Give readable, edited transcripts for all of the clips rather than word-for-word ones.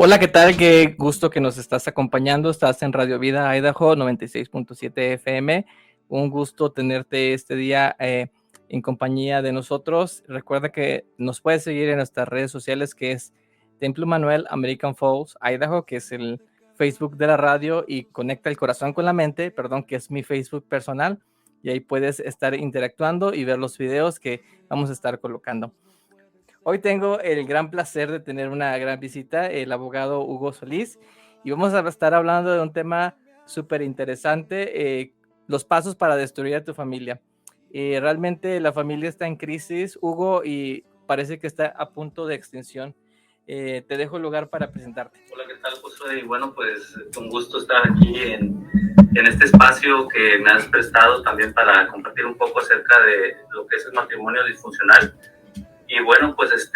Hola, ¿qué tal? Qué gusto que nos estás acompañando. Estás en Radio Vida Idaho 96.7 FM. Un gusto tenerte este día en compañía de nosotros. Recuerda que nos puedes seguir en nuestras redes sociales, que es Templo Manuel American Falls, Idaho, que es el Facebook de la radio, y Conecta el Corazón con la Mente, perdón, que es mi Facebook personal. Y ahí puedes estar interactuando y ver los videos que vamos a estar colocando. Hoy tengo el gran placer de tener una gran visita, el abogado Hugo Solís, y vamos a estar hablando de un tema súper interesante, los pasos para destruir a tu familia. Realmente la familia está en crisis, Hugo, y parece que está a punto de extinción. Te dejo el lugar para presentarte. Hola, ¿qué tal, Josué? Y bueno, pues un gusto estar aquí en este espacio que me has prestado también para compartir un poco acerca de lo que es el matrimonio disfuncional. Y bueno, pues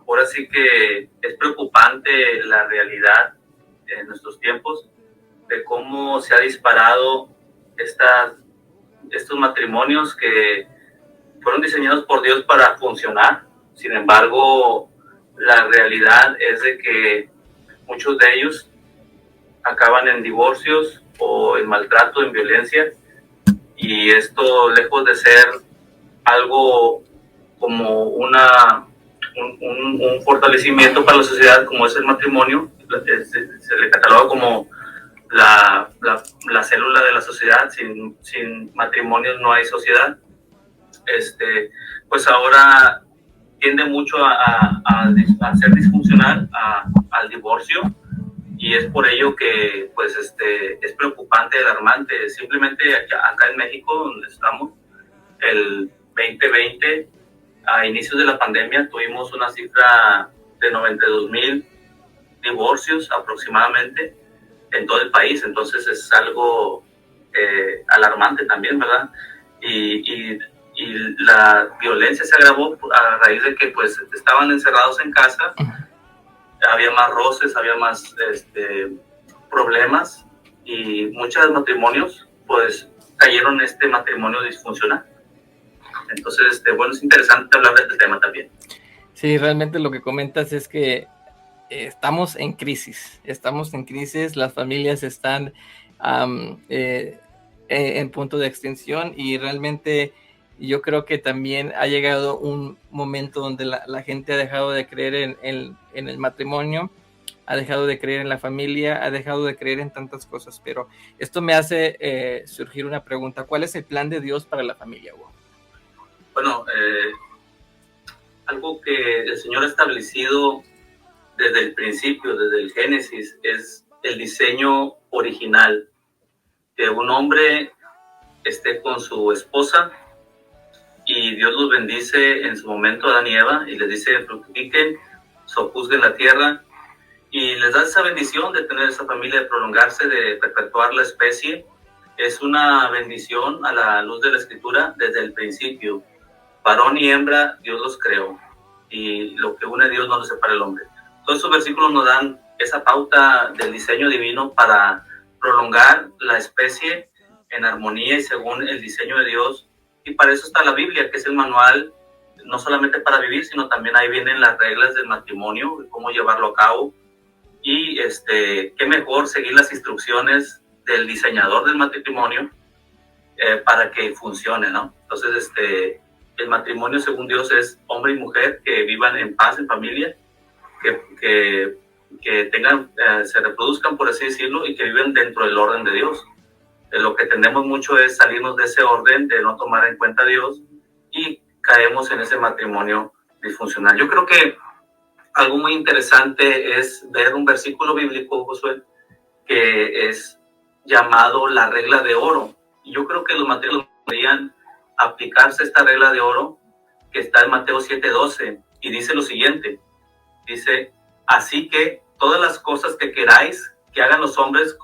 ahora sí que es preocupante la realidad en nuestros tiempos de cómo se ha disparado estos matrimonios que fueron diseñados por Dios para funcionar. Sin embargo, la realidad es de que muchos de ellos acaban en divorcios o en maltrato, en violencia, y esto, lejos de ser algo como un fortalecimiento para la sociedad, como es el matrimonio, se le cataloga como la célula de la sociedad. Sin matrimonios no hay sociedad. Pues ahora tiende mucho a ser disfuncional, al divorcio, y es por ello que pues es preocupante, alarmante. Simplemente acá en México, donde estamos, el 2020, a inicios de la pandemia, tuvimos una cifra de 92,000 divorcios aproximadamente en todo el país. Entonces es algo alarmante también, ¿verdad? Y la violencia se agravó a raíz de que pues estaban encerrados en casa, había más roces, había más problemas, y muchos matrimonios pues cayeron en este matrimonio disfuncional. Entonces, bueno, es interesante hablar de este tema también. Sí, realmente lo que comentas es que estamos en crisis, las familias están en punto de extinción, y realmente yo creo que también ha llegado un momento donde la gente ha dejado de creer en el matrimonio, ha dejado de creer en la familia, ha dejado de creer en tantas cosas, pero esto me hace surgir una pregunta: ¿cuál es el plan de Dios para la familia, Hugo? Bueno, algo que el Señor ha establecido desde el principio, desde el Génesis, es el diseño original, que un hombre esté con su esposa, y Dios los bendice en su momento a Adán y Eva, y les dice: fructifiquen, sojuzguen la tierra, y les da esa bendición de tener esa familia, de prolongarse, de perpetuar la especie. Es una bendición a la luz de la Escritura desde el principio. Varón y hembra Dios los creó, y lo que une Dios no lo separa el hombre. Todos esos versículos nos dan esa pauta del diseño divino para prolongar la especie en armonía y según el diseño de Dios. Y para eso está la Biblia, que es el manual, no solamente para vivir, sino también ahí vienen las reglas del matrimonio, cómo llevarlo a cabo. Y qué mejor seguir las instrucciones del diseñador del matrimonio para que funcione, ¿no? Entonces, el matrimonio según Dios es hombre y mujer que vivan en paz, en familia, que tengan, se reproduzcan, por así decirlo, y que viven dentro del orden de Dios. Lo que tendemos mucho es salirnos de ese orden, de no tomar en cuenta a Dios, y caemos en ese matrimonio disfuncional. Yo creo que algo muy interesante es ver un versículo bíblico, Josué, que es llamado la regla de oro. Y yo creo que los matrimonios podrían aplicarse esta regla de oro, que está en Mateo 7:12, y dice lo siguiente: dice, así que todas las cosas que queráis que hagan los hombres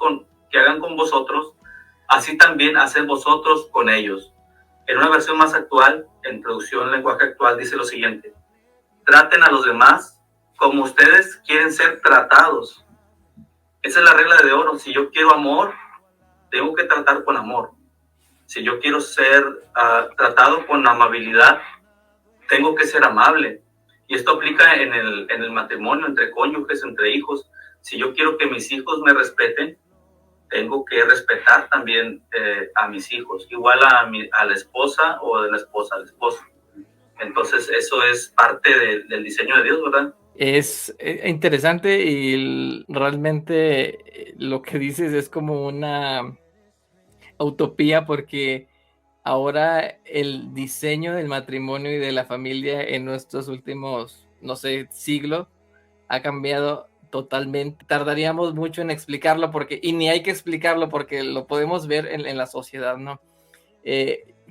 que hagan con vosotros, así también haced vosotros con ellos. En una versión más actual, en traducción lenguaje actual, dice lo siguiente: traten a los demás como ustedes quieren ser tratados. Esa es la regla de oro. Si yo quiero amor, tengo que tratar con amor. Si yo quiero ser tratado con amabilidad, tengo que ser amable. Y esto aplica en el matrimonio, entre cónyuges, entre hijos. si yo quiero que mis hijos me respeten, tengo que respetar también a mis hijos, igual a la esposa o de la esposa al esposo. Entonces eso es parte del diseño de Dios, ¿verdad? Es interesante y realmente lo que dices es como una utopía porque ahora el diseño del matrimonio y de la familia en nuestros últimos, no sé, siglos ha cambiado totalmente. Tardaríamos mucho en explicarlo porque, y ni hay que explicarlo porque lo podemos ver en la sociedad, ¿no?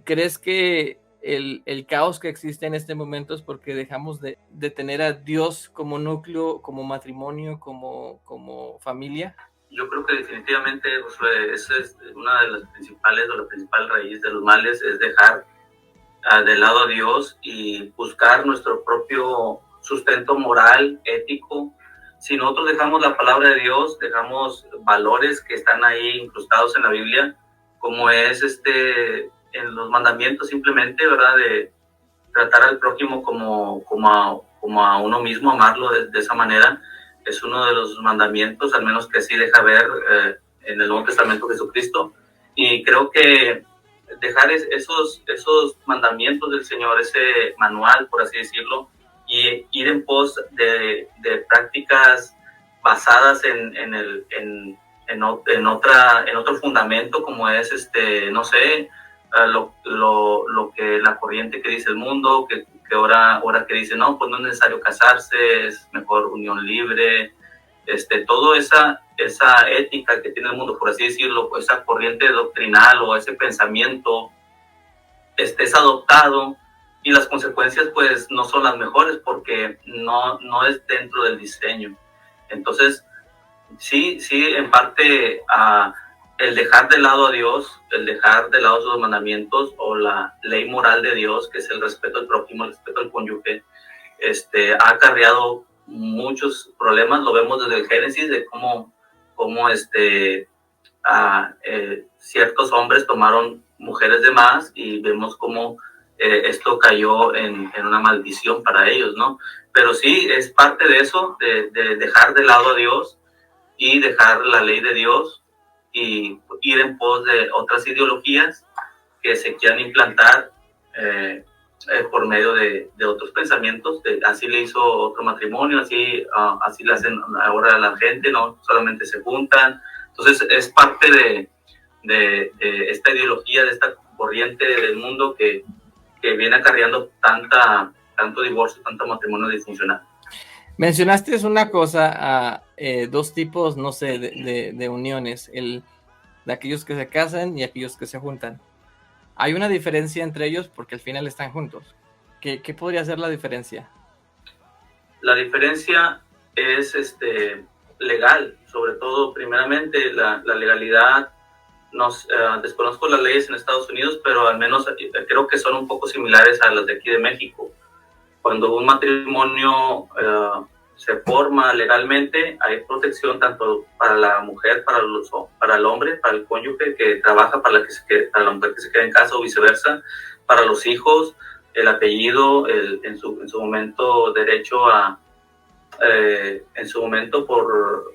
¿Crees que el caos que existe en este momento es porque dejamos de tener a Dios como núcleo, como matrimonio, como familia? Yo creo que definitivamente, Josué, esa es una de las principales o la principal raíz de los males, es dejar de lado a Dios y buscar nuestro propio sustento moral, ético. Si nosotros dejamos la palabra de Dios, dejamos valores que están ahí incrustados en la Biblia, como es en los mandamientos simplemente, ¿verdad? De tratar al prójimo como a uno mismo, amarlo de esa manera, es uno de los mandamientos, al menos que así deja ver en el Nuevo Testamento Jesucristo. Y creo que dejar esos mandamientos del Señor, ese manual, por así decirlo, y ir en pos de prácticas basadas en otro fundamento, como es, no sé, lo que la corriente que dice el mundo, que ahora que dice, no, pues no es necesario casarse, es mejor unión libre, toda esa ética que tiene el mundo, por así decirlo, pues esa corriente doctrinal o ese pensamiento es adoptado y las consecuencias pues no son las mejores porque no es dentro del diseño. Entonces, sí, en parte el dejar de lado a Dios, el dejar de lado sus mandamientos o la ley moral de Dios, que es el respeto al prójimo, el respeto al cónyuge, ha acarreado muchos problemas. Lo vemos desde el Génesis de cómo ciertos hombres tomaron mujeres de más y vemos cómo esto cayó en una maldición para ellos, ¿no? Pero sí, es parte de eso, de dejar de lado a Dios y dejar la ley de Dios y ir en pos de otras ideologías que se quieran implantar por medio de otros pensamientos. Así le hizo otro matrimonio, así le hacen ahora a la gente, no solamente se juntan. Entonces es parte de esta ideología, de esta corriente del mundo que viene acarreando tanto divorcio, tanto matrimonio disfuncional. Mencionaste una cosa, dos tipos, no sé, de uniones, de aquellos que se casan y aquellos que se juntan. Hay una diferencia entre ellos porque al final están juntos. ¿Qué podría ser la diferencia? La diferencia es legal, sobre todo, primeramente, la legalidad. Desconozco las leyes en Estados Unidos, pero al menos creo que son un poco similares a las de aquí de México. Cuando un matrimonio se forma legalmente, hay protección tanto para la mujer, para el hombre, para el cónyuge que trabaja, para la mujer que se queda en casa o viceversa, para los hijos, el apellido, en su momento derecho en su momento por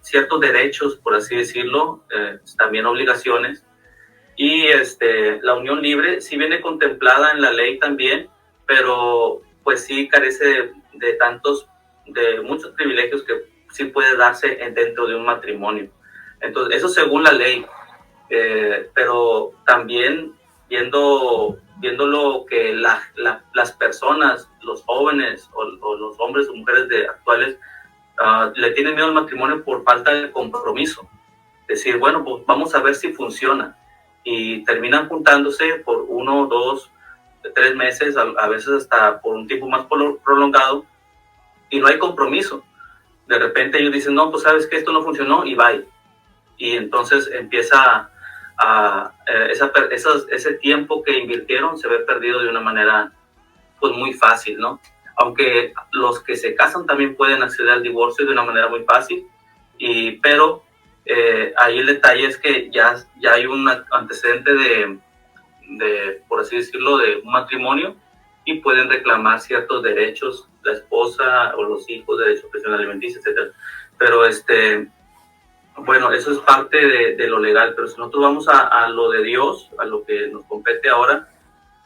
ciertos derechos, por así decirlo, también obligaciones. Y la unión libre sí viene contemplada en la ley también, pero pues sí carece de muchos privilegios que sí puede darse dentro de un matrimonio. Entonces, eso según la ley, pero también viéndolo que las personas, los jóvenes o los hombres o mujeres actuales le tienen miedo al matrimonio por falta de compromiso. Decir, bueno, pues vamos a ver si funciona. Y terminan juntándose por 1, 2, 3 meses, a veces hasta por un tiempo más prolongado, y no hay compromiso. De repente ellos dicen, no, pues sabes que esto no funcionó y bye. Y entonces empieza ese tiempo que invirtieron se ve perdido de una manera pues muy fácil, ¿no? Aunque los que se casan también pueden acceder al divorcio de una manera muy fácil, pero ahí el detalle es que ya hay un antecedente por así decirlo, de un matrimonio y pueden reclamar ciertos derechos, la esposa o los hijos, derecho a pensión alimenticia, etc. Pero bueno, eso es parte de lo legal, pero si nosotros vamos a lo de Dios, a lo que nos compete ahora,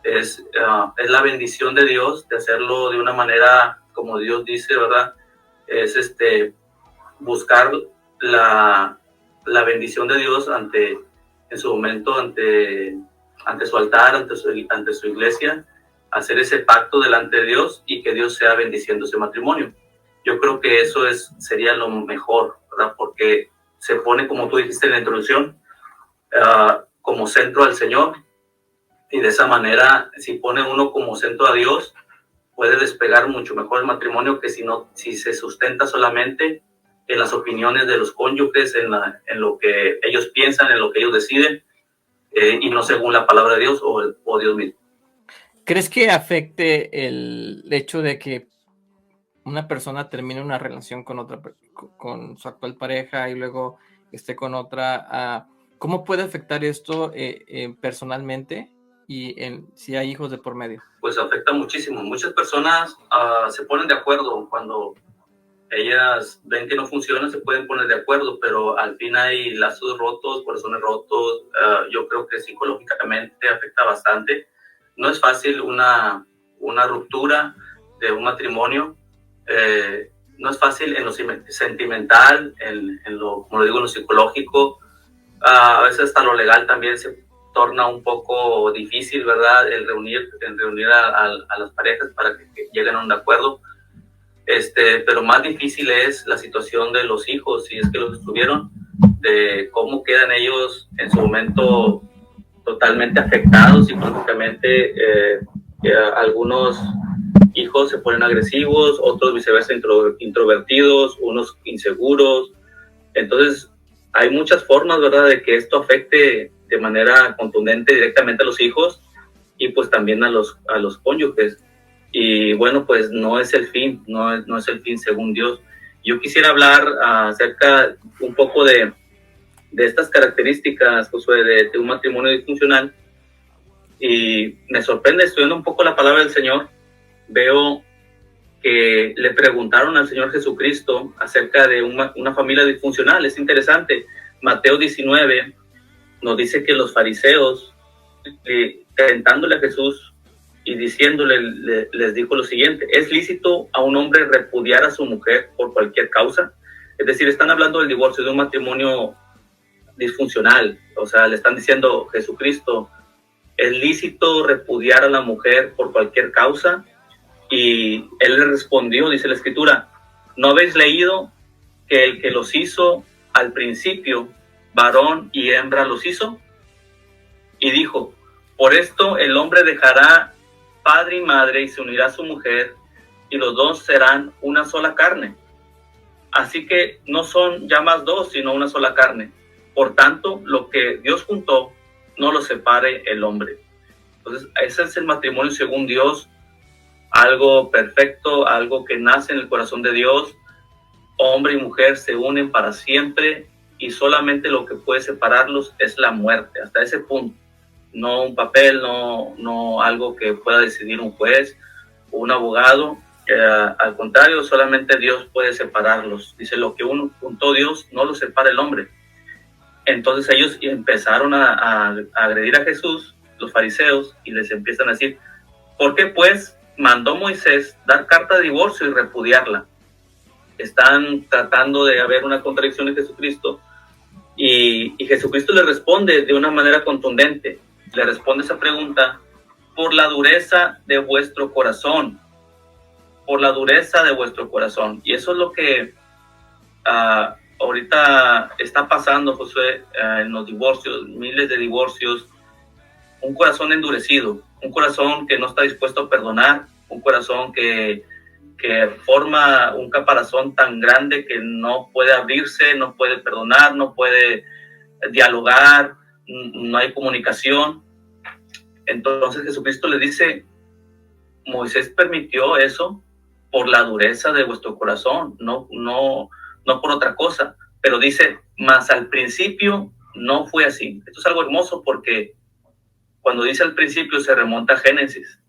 es la bendición de Dios, de hacerlo de una manera como Dios dice, ¿verdad? Es buscar la bendición de Dios en su momento, ante su altar, ante su iglesia, hacer ese pacto delante de Dios y que Dios sea bendiciendo ese matrimonio. Yo creo que eso sería lo mejor, ¿verdad? Porque se pone, como tú dijiste en la introducción, como centro al Señor, y de esa manera, si pone uno como centro a Dios, puede despegar mucho mejor el matrimonio que si se sustenta solamente en las opiniones de los cónyuges, en lo que ellos piensan, en lo que ellos deciden, y no según la palabra de Dios o Dios mismo. ¿Crees que afecte el hecho de que una persona termine una relación con su actual pareja y luego esté con otra? ¿Cómo puede afectar esto personalmente y si hay hijos de por medio? Pues afecta muchísimo. Muchas personas se ponen de acuerdo cuando ellas ven que no funciona, se pueden poner de acuerdo, pero al fin hay lazos rotos, corazones rotos. Yo creo que psicológicamente afecta bastante. No es fácil una ruptura de un matrimonio. No es fácil en lo sentimental, en lo, como lo digo, en lo psicológico. A veces hasta lo legal también se torna un poco difícil, ¿verdad? El reunir a las parejas para que lleguen a un acuerdo. Pero más difícil es la situación de los hijos, si es que los tuvieron, de cómo quedan ellos en su momento totalmente afectados psicológicamente. Algunos hijos se ponen agresivos, otros viceversa introvertidos, unos inseguros. Entonces, hay muchas formas, ¿verdad?, de que esto afecte de manera contundente directamente a los hijos y pues también a los cónyuges. Y bueno, pues no es el fin, no es el fin según Dios. Yo quisiera hablar acerca un poco de estas características, Josué, de un matrimonio disfuncional. Y me sorprende, estudiando un poco la palabra del Señor, veo que le preguntaron al Señor Jesucristo acerca de una familia disfuncional. Es interesante. Mateo 19 nos dice que los fariseos, tentándole a Jesús y diciéndole, les dijo lo siguiente: ¿es lícito a un hombre repudiar a su mujer por cualquier causa? Es decir, están hablando del divorcio, de un matrimonio disfuncional. O sea, le están diciendo, Jesucristo, ¿es lícito repudiar a la mujer por cualquier causa? Y él le respondió, dice la Escritura, ¿no habéis leído que el que los hizo al principio, varón y hembra los hizo? Y dijo, por esto el hombre dejará padre y madre y se unirá a su mujer, y los dos serán una sola carne. Así que no son ya más dos, sino una sola carne. Por tanto, lo que Dios juntó, no lo separe el hombre. Entonces, ese es el matrimonio según Dios, algo perfecto, algo que nace en el corazón de Dios. Hombre y mujer se unen para siempre y solamente lo que puede separarlos es la muerte, hasta ese punto. No un papel, no algo que pueda decidir un juez o un abogado. Al contrario, solamente Dios puede separarlos. Dice, lo que uno juntó Dios, no lo separa el hombre. Entonces ellos empezaron a agredir a Jesús, los fariseos, y les empiezan a decir, ¿por qué pues mandó Moisés dar carta de divorcio y repudiarla? Están tratando de haber una contradicción en Jesucristo, y Jesucristo le responde de una manera contundente. Le responde esa pregunta: por la dureza de vuestro corazón, por la dureza de vuestro corazón. Y eso es lo que ahorita está pasando, Josué, en los divorcios, miles de divorcios. Un corazón endurecido, un corazón que no está dispuesto a perdonar, un corazón que forma un caparazón tan grande que no puede abrirse, no puede perdonar, no puede dialogar, no hay comunicación. Entonces Jesucristo le dice, Moisés permitió eso por la dureza de vuestro corazón, no por otra cosa. Pero dice, mas al principio no fue así. Esto es algo hermoso porque cuando dice al principio se remonta a Génesis.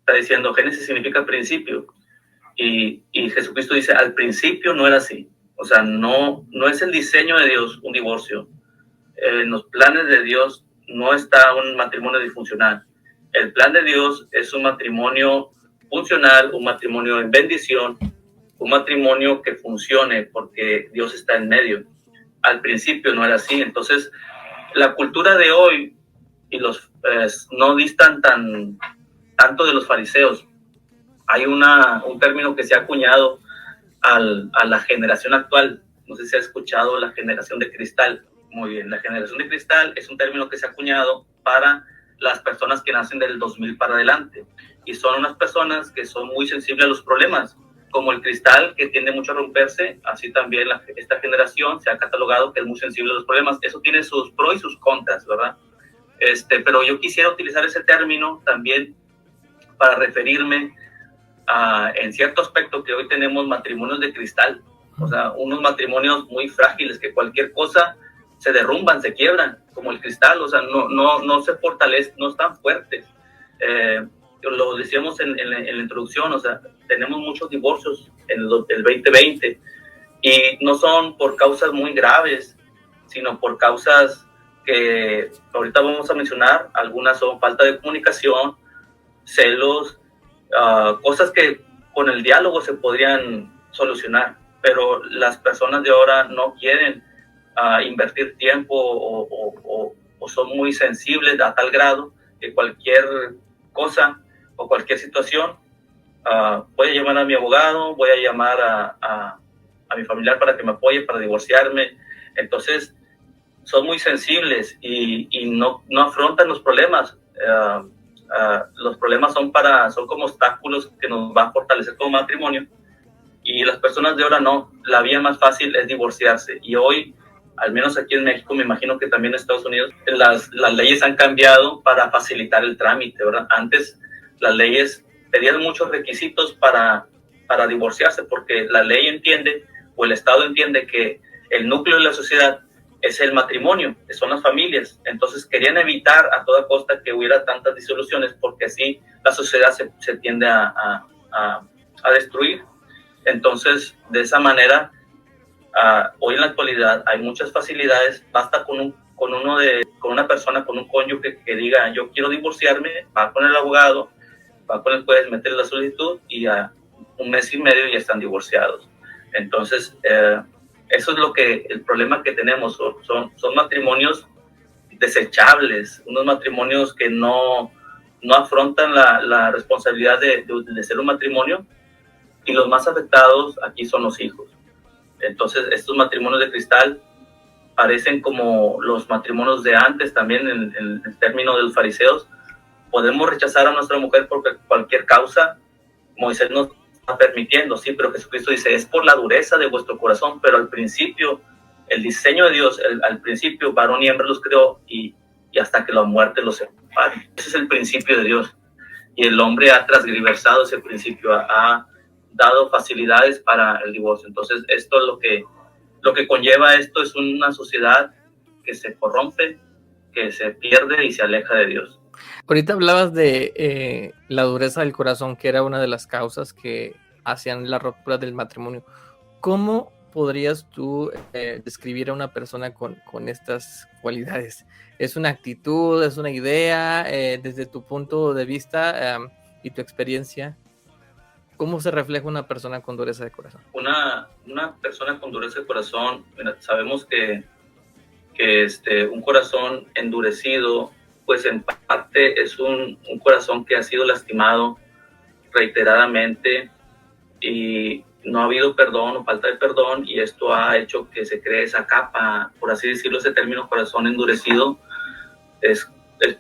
Está diciendo, Génesis significa principio. Y Jesucristo dice, al principio no era así. O sea, no es el diseño de Dios un divorcio. En los planes de Dios no está un matrimonio disfuncional. El plan de Dios es un matrimonio funcional, un matrimonio en bendición, un matrimonio que funcione porque Dios está en medio. Al principio no era así. Entonces, la cultura de hoy y los no distan tanto de los fariseos. Hay un término que se ha acuñado a la generación actual. No sé si ha escuchado la generación de cristal. Muy bien, la generación de cristal es un término que se ha acuñado para las personas que nacen del 2000 para adelante. Y son unas personas que son muy sensibles a los problemas. Como el cristal, que tiende mucho a romperse, así también esta generación se ha catalogado que es muy sensible a los problemas. Eso tiene sus pros y sus contras, ¿verdad? Pero yo quisiera utilizar ese término también para referirme en cierto aspecto que hoy tenemos matrimonios de cristal, o sea, unos matrimonios muy frágiles que cualquier cosa se derrumban, se quiebran, como el cristal, o sea, no se fortalecen, no están fuertes. Lo decíamos en la introducción, o sea, tenemos muchos divorcios en el 2020 y no son por causas muy graves, sino por causas que ahorita vamos a mencionar. Algunas son falta de comunicación, celos, cosas que con el diálogo se podrían solucionar, pero las personas de ahora no quieren invertir tiempo o son muy sensibles a tal grado que cualquier cosa o cualquier situación, voy a llamar a mi abogado, voy a llamar a mi familiar para que me apoye para divorciarme. Entonces son muy sensibles y no afrontan los problemas. Los problemas son como obstáculos que nos van a fortalecer como matrimonio, y las personas de ahora no. La vía más fácil es divorciarse, y hoy, al menos aquí en México, me imagino que también en Estados Unidos, las leyes han cambiado para facilitar el trámite, ¿verdad? Antes las leyes pedían muchos requisitos para divorciarse, porque la ley entiende, o el Estado entiende, que el núcleo de la sociedad es el matrimonio, que son las familias. Entonces querían evitar a toda costa que hubiera tantas disoluciones, porque así la sociedad se tiende a destruir. Entonces, de esa manera, hoy en la actualidad hay muchas facilidades. Basta con una persona, con un cónyuge que diga yo quiero divorciarme, va con el abogado, va con el juez, mete la solicitud y a un mes y medio ya están divorciados. Entonces, eso es el problema que tenemos. Son matrimonios desechables, unos matrimonios que no afrontan la responsabilidad de ser un matrimonio, y los más afectados aquí son los hijos. Entonces, estos matrimonios de cristal parecen como los matrimonios de antes también, en el término de los fariseos. Podemos rechazar a nuestra mujer por cualquier causa. Moisés nos está permitiendo, sí, pero Jesucristo dice, es por la dureza de vuestro corazón. Pero al principio, el diseño de Dios, al principio, varón y hembra los creó, y hasta que la muerte los separe. Ese es el principio de Dios. Y el hombre ha transgreversado ese principio, ha dado facilidades para el divorcio. Entonces, esto es lo que conlleva esto, es una sociedad que se corrompe, que se pierde y se aleja de Dios. Ahorita hablabas de la dureza del corazón, que era una de las causas que hacían la ruptura del matrimonio. ¿Cómo podrías tú describir a una persona con estas cualidades? ¿Es una actitud, es una idea, desde tu punto de vista y tu experiencia? ¿Cómo se refleja una persona con dureza de corazón? Una persona con dureza de corazón, sabemos que un corazón endurecido, pues en parte es un corazón que ha sido lastimado reiteradamente y no ha habido perdón o falta de perdón, y esto ha hecho que se cree esa capa, por así decirlo. Ese término corazón endurecido es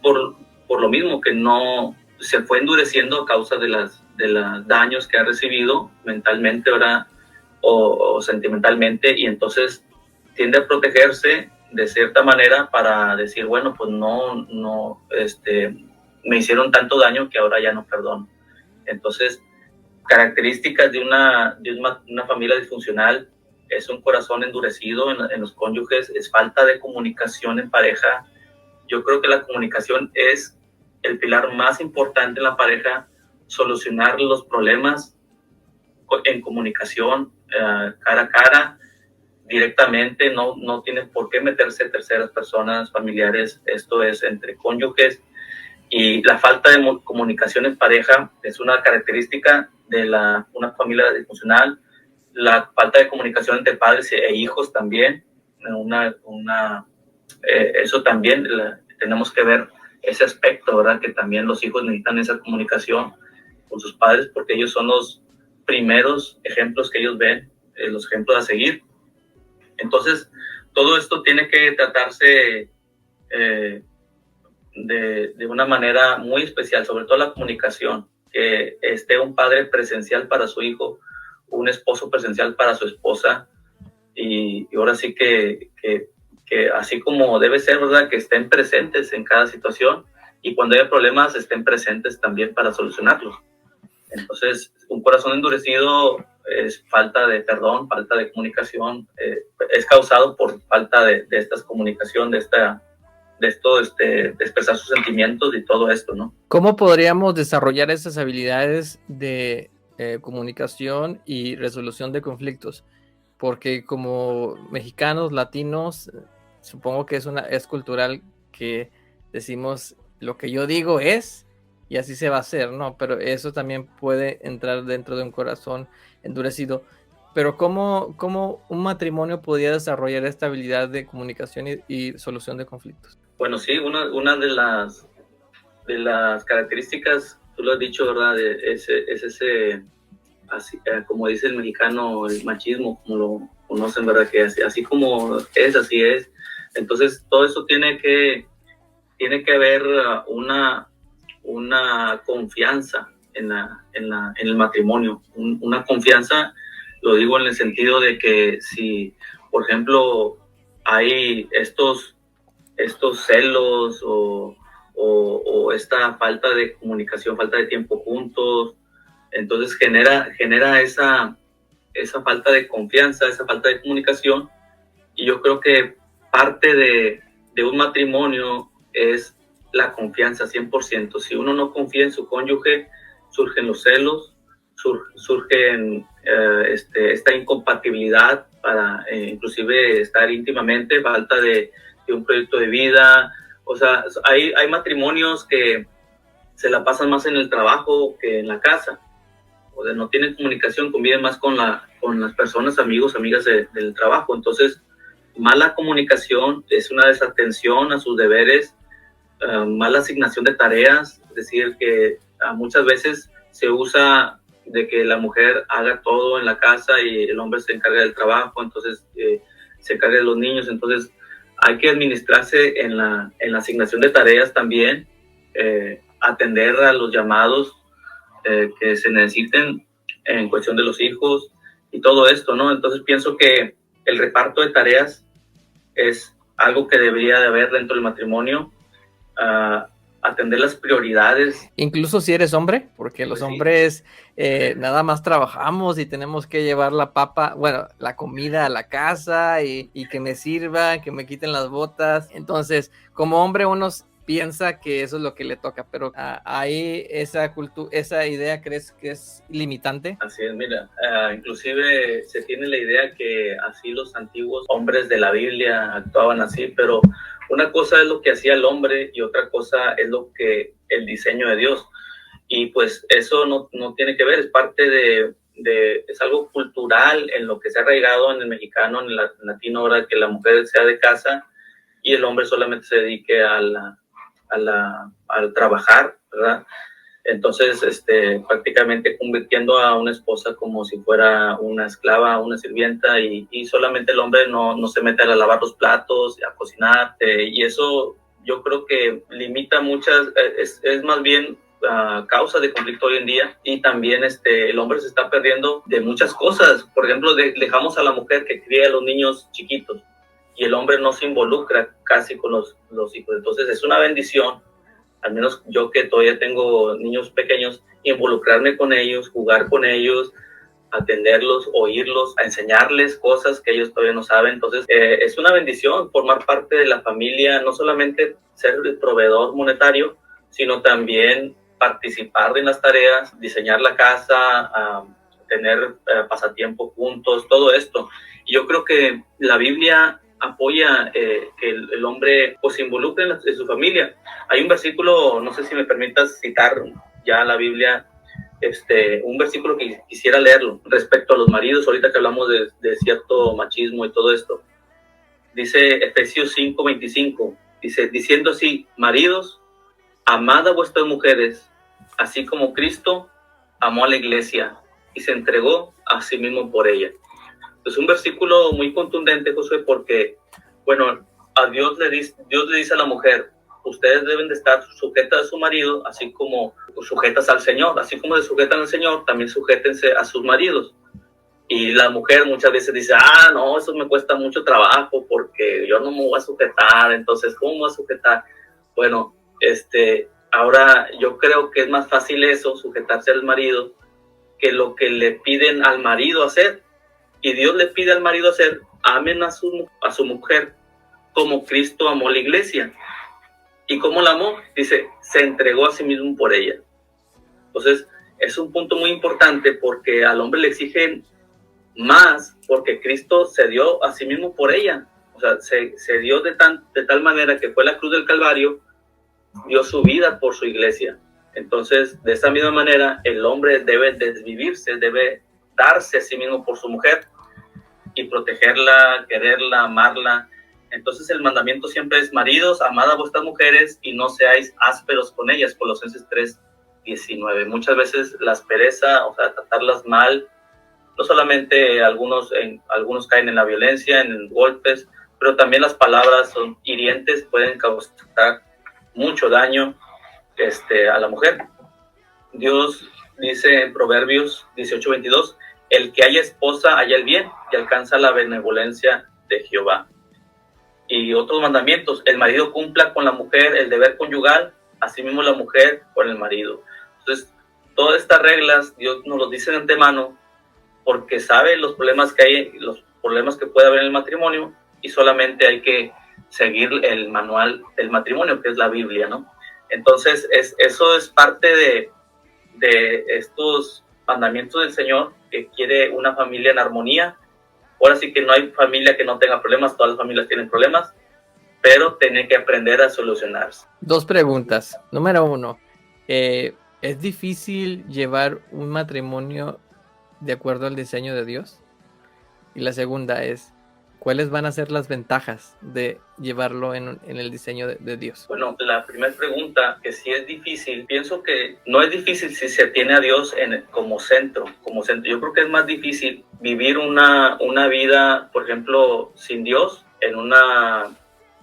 por lo mismo que no se fue endureciendo a causa de los daños que ha recibido mentalmente ahora o sentimentalmente, y entonces tiende a protegerse de cierta manera para decir, bueno, pues me hicieron tanto daño que ahora ya no perdono. Entonces, características de una familia disfuncional es un corazón endurecido en los cónyuges, es falta de comunicación en pareja. Yo creo que la comunicación es el pilar más importante en la pareja. Solucionar los problemas en comunicación, cara a cara, directamente, no tienen por qué meterse terceras personas, familiares, esto es entre cónyuges. Y la falta de comunicación en pareja es una característica de una familia disfuncional. La falta de comunicación entre padres e hijos también, eso también tenemos que ver ese aspecto, ¿verdad? Que también los hijos necesitan esa comunicación con sus padres porque ellos son los primeros ejemplos que ellos ven, los ejemplos a seguir. Entonces, todo esto tiene que tratarse de una manera muy especial, sobre todo la comunicación, que esté un padre presencial para su hijo, un esposo presencial para su esposa, y ahora sí que así como debe ser, ¿verdad? Que estén presentes en cada situación y cuando haya problemas estén presentes también para solucionarlos. Entonces, un corazón endurecido es falta de perdón, falta de comunicación, es causado por falta de esta comunicación, de expresar sus sentimientos y todo esto, ¿no? ¿Cómo podríamos desarrollar esas habilidades de comunicación y resolución de conflictos? Porque como mexicanos, latinos, supongo que es cultural que decimos lo que yo digo es y así se va a hacer, ¿no? Pero eso también puede entrar dentro de un corazón endurecido. Pero ¿cómo un matrimonio podría desarrollar esta habilidad de comunicación y solución de conflictos? Bueno, sí, una de las características, tú lo has dicho, ¿verdad? Es ese, así, como dice el mexicano, el machismo, como lo conocen, ¿verdad? Que así como es, así es. Entonces, todo eso tiene que haber una confianza en el matrimonio. Una confianza, lo digo en el sentido de que si, por ejemplo, hay estos celos o esta falta de comunicación, falta de tiempo juntos, entonces genera esa falta de confianza, esa falta de comunicación, y yo creo que parte de un matrimonio es la confianza 100%. Si uno no confía en su cónyuge, surgen los celos, surgen esta incompatibilidad para inclusive estar íntimamente, falta de un proyecto de vida. O sea, hay matrimonios que se la pasan más en el trabajo que en la casa, o sea, no tienen comunicación, conviven más con las personas, amigos, amigas del trabajo. Entonces, mala comunicación es una desatención a sus deberes, mala asignación de tareas, es decir, que muchas veces se usa de que la mujer haga todo en la casa y el hombre se encarga del trabajo, entonces se encarga de los niños. Entonces hay que administrarse en la asignación de tareas también, atender a los llamados que se necesiten en cuestión de los hijos y todo esto, ¿no? Entonces pienso que el reparto de tareas es algo que debería de haber dentro del matrimonio, atender las prioridades. Incluso si eres hombre, porque los hombres nada más trabajamos y tenemos que llevar la comida a la casa y que me sirva, que me quiten las botas. Entonces, como hombre uno piensa que eso es lo que le toca, pero ahí esa idea, ¿crees que es limitante? Así es, mira, inclusive se tiene la idea que así los antiguos hombres de la Biblia actuaban así, pero una cosa es lo que hacía el hombre y otra cosa es el diseño de Dios. Y pues eso no tiene que ver, es parte es algo cultural en lo que se ha arraigado en el mexicano, en el latino, ahora que la mujer sea de casa y el hombre solamente se dedique al trabajar, ¿verdad? Entonces, prácticamente convirtiendo a una esposa como si fuera una esclava, una sirvienta, y solamente el hombre no se mete a lavar los platos, a cocinar, y eso yo creo que limita muchas, es más bien causa de conflicto hoy en día, y también el hombre se está perdiendo de muchas cosas. Por ejemplo, dejamos a la mujer que cría a los niños chiquitos, y el hombre no se involucra casi con los hijos. Entonces es una bendición, al menos yo que todavía tengo niños pequeños, involucrarme con ellos, jugar con ellos, atenderlos, oírlos, a enseñarles cosas que ellos todavía no saben. Entonces es una bendición formar parte de la familia, no solamente ser el proveedor monetario, sino también participar en las tareas, diseñar la casa, tener pasatiempos juntos, todo esto. Y yo creo que la Biblia apoya que el hombre pues se involucre en su familia. Hay un versículo, no sé si me permitas citar ya la Biblia, un versículo que quisiera leerlo respecto a los maridos, ahorita que hablamos de cierto machismo y todo esto. Dice Efesios 5:25, dice, diciendo así, maridos, amad a vuestras mujeres, así como Cristo amó a la iglesia y se entregó a sí mismo por ella. Es un versículo muy contundente, Josué, porque, bueno, a Dios le dice a la mujer, ustedes deben de estar sujetas a su marido, así como sujetas al Señor. Así como se sujetan al Señor, también sujétense a sus maridos. Y la mujer muchas veces dice, no, eso me cuesta mucho trabajo porque yo no me voy a sujetar, entonces, ¿cómo me voy a sujetar? Bueno, ahora yo creo que es más fácil eso, sujetarse al marido, que lo que le piden al marido hacer. Y Dios le pide al marido hacer, amen a su mujer como Cristo amó la iglesia. ¿Y cómo la amó? Dice, se entregó a sí mismo por ella. Entonces, es un punto muy importante porque al hombre le exigen más porque Cristo se dio a sí mismo por ella. O sea, se dio de tal manera que fue la cruz del Calvario, dio su vida por su iglesia. Entonces, de esa misma manera, el hombre debe desvivirse, debe darse a sí mismo por su mujer y protegerla, quererla, amarla. Entonces el mandamiento siempre es, maridos, amad a vuestras mujeres y no seáis ásperos con ellas, Colosenses 3:19. Muchas veces la aspereza, o sea, tratarlas mal, no solamente algunos caen en la violencia, en golpes, pero también las palabras son hirientes, pueden causar mucho daño a la mujer. Dios dice en Proverbios 18:22, el que haya esposa halla el bien y alcanza la benevolencia de Jehová. Y otros mandamientos, el marido cumpla con la mujer el deber conyugal, asimismo la mujer con el marido. Entonces, todas estas reglas Dios nos los dice de antemano porque sabe los problemas que hay, los problemas que puede haber en el matrimonio, y solamente hay que seguir el manual del matrimonio, que es la Biblia, ¿no? Entonces, eso es parte de estos mandamientos del Señor, que quiere una familia en armonía. Ahora sí que no hay familia que no tenga problemas, todas las familias tienen problemas, pero tiene que aprender a solucionarse. 2 preguntas. Número 1, ¿es difícil llevar un matrimonio de acuerdo al diseño de Dios? Y la segunda es, ¿cuáles van a ser las ventajas de llevarlo en el diseño de Dios? Bueno, la primera pregunta, que sí es difícil, pienso que no es difícil si se tiene a Dios como centro. Yo creo que es más difícil vivir una vida, por ejemplo, sin Dios, en un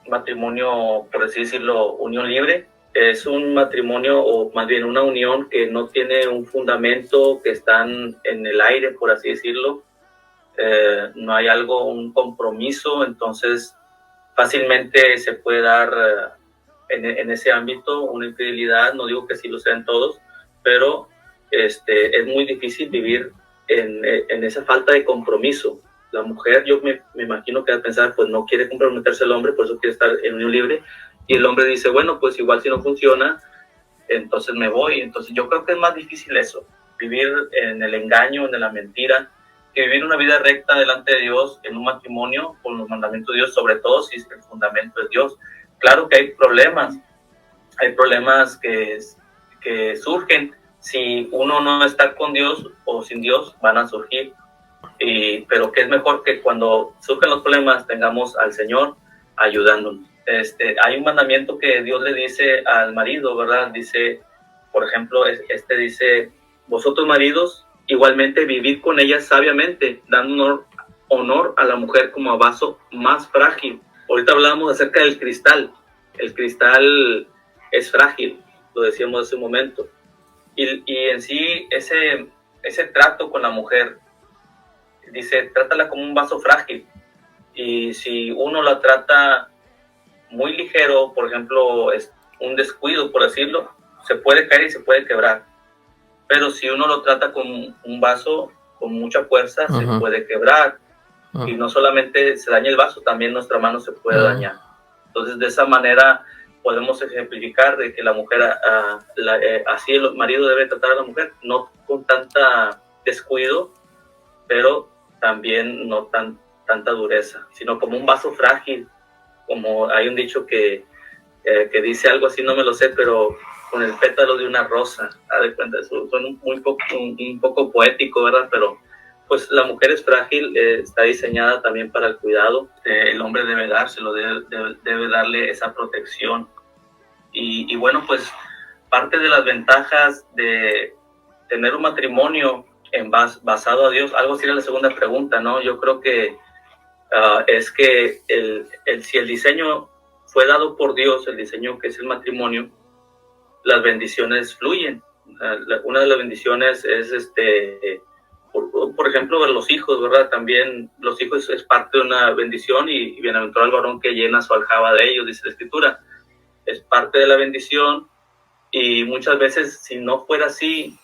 matrimonio, por así decirlo, unión libre. Es un matrimonio, o más bien una unión que no tiene un fundamento, que están en el aire, por así decirlo. No hay un compromiso, entonces fácilmente se puede dar en ese ámbito una infidelidad. No digo que sí lo sean todos, pero es muy difícil vivir en esa falta de compromiso. La mujer, yo me imagino que va a pensar, pues no quiere comprometerse al hombre, por eso quiere estar en unión libre, y el hombre dice, bueno, pues igual si no funciona, entonces me voy. Entonces yo creo que es más difícil eso, vivir en el engaño, en la mentira, que vivir una vida recta delante de Dios en un matrimonio con los mandamientos de Dios, sobre todo si el fundamento es Dios. Claro que hay problemas que surgen. Si uno no está con Dios o sin Dios, van a surgir. Pero que es mejor que cuando surgen los problemas tengamos al Señor ayudándonos. Hay un mandamiento que Dios le dice al marido, ¿verdad? Dice, por ejemplo, dice, vosotros maridos, igualmente vivid con ella sabiamente, dando honor a la mujer como a vaso más frágil. Ahorita hablábamos acerca del cristal. El cristal es frágil, lo decíamos hace un momento. Y en sí, ese trato con la mujer, dice, trátala como un vaso frágil. Y si uno la trata muy ligero, por ejemplo, es un descuido, por decirlo, se puede caer y se puede quebrar. Pero si uno lo trata con un vaso con mucha fuerza, se puede quebrar. Y no solamente se daña el vaso, también nuestra mano se puede dañar. Entonces, de esa manera podemos ejemplificar de que la mujer, así el marido debe tratar a la mujer, no con tanta descuido, pero también no tanta dureza, sino como un vaso frágil, como hay un dicho que dice algo así, no me lo sé, pero con el pétalo de una rosa, haz de cuenta, eso suena un poco poético, ¿verdad? Pero pues la mujer es frágil, está diseñada también para el cuidado, el hombre debe dárselo, debe darle esa protección. Y bueno, pues parte de las ventajas de tener un matrimonio basado a Dios, algo así era la segunda pregunta, ¿no? Yo creo que es que si el diseño fue dado por Dios, el diseño que es el matrimonio, las bendiciones fluyen. Una de las bendiciones es, por ejemplo, los hijos, ¿verdad? También los hijos es parte de una bendición y bienaventurado el varón que llena su aljaba de ellos, dice la Escritura. Es parte de la bendición y muchas veces, si no fuera así,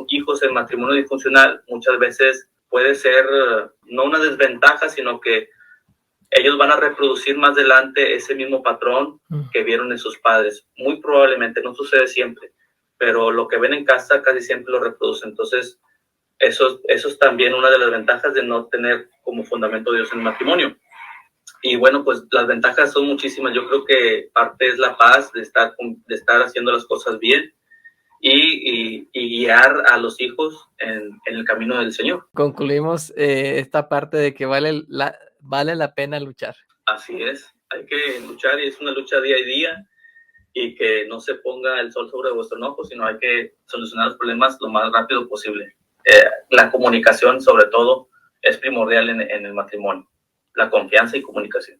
hijos en matrimonio disfuncional, muchas veces puede ser no una desventaja, sino que ellos van a reproducir más adelante ese mismo patrón que vieron en sus padres. Muy probablemente, no sucede siempre, pero lo que ven en casa casi siempre lo reproducen. Entonces, eso es también una de las ventajas de no tener como fundamento Dios en el matrimonio. Y bueno, pues las ventajas son muchísimas. Yo creo que parte es la paz de estar haciendo las cosas bien y guiar a los hijos en el camino del Señor. Concluimos esta parte de que vale la pena luchar. Así es, hay que luchar y es una lucha día a día y que no se ponga el sol sobre vuestro enojo, sino hay que solucionar los problemas lo más rápido posible. La comunicación, sobre todo, es primordial en el matrimonio, la confianza y comunicación.